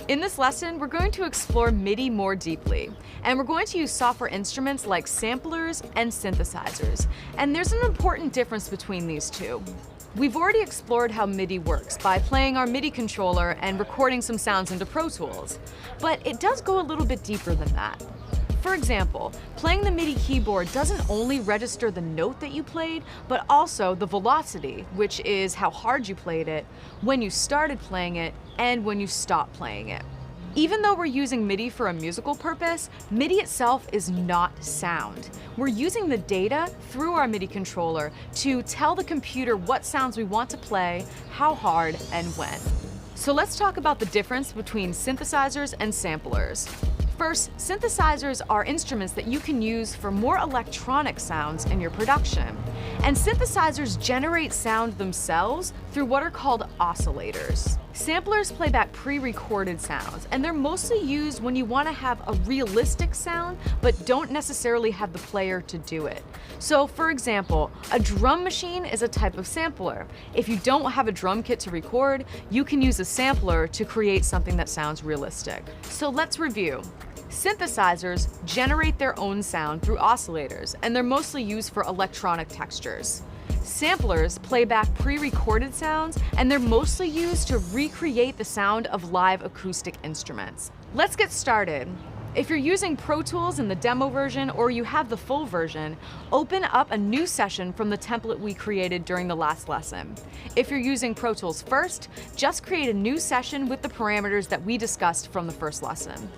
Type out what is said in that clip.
In this lesson, we're going to explore MIDI more deeply, and we're going to use software instruments like samplers and synthesizers. And there's an important difference between these two. We've already explored how MIDI works by playing our MIDI controller and recording some sounds into Pro Tools, but it does go a little bit deeper than that. For example, playing the MIDI keyboard doesn't only register the note that you played, but also the velocity, which is how hard you played it, when you started playing it, and when you stopped playing it. Even though we're using MIDI for a musical purpose, MIDI itself is not sound. We're using the data through our MIDI controller to tell the computer what sounds we want to play, how hard, and when. So let's talk about the difference between synthesizers and samplers. First, synthesizers are instruments that you can use for more electronic sounds in your production. And synthesizers generate sound themselves through what are called oscillators. Samplers play back pre-recorded sounds, and they're mostly used when you want to have a realistic sound, but don't necessarily have the player to do it. So, for example, a drum machine is a type of sampler. If you don't have a drum kit to record, you can use a sampler to create something that sounds realistic. So let's review. Synthesizers generate their own sound through oscillators, and they're mostly used for electronic textures. Samplers play back pre-recorded sounds, and they're mostly used to recreate the sound of live acoustic instruments. Let's get started. If you're using Pro Tools in the demo version or you have the full version, open up a new session from the template we created during the last lesson. If you're using Pro Tools first, just create a new session with the parameters that we discussed from the first lesson.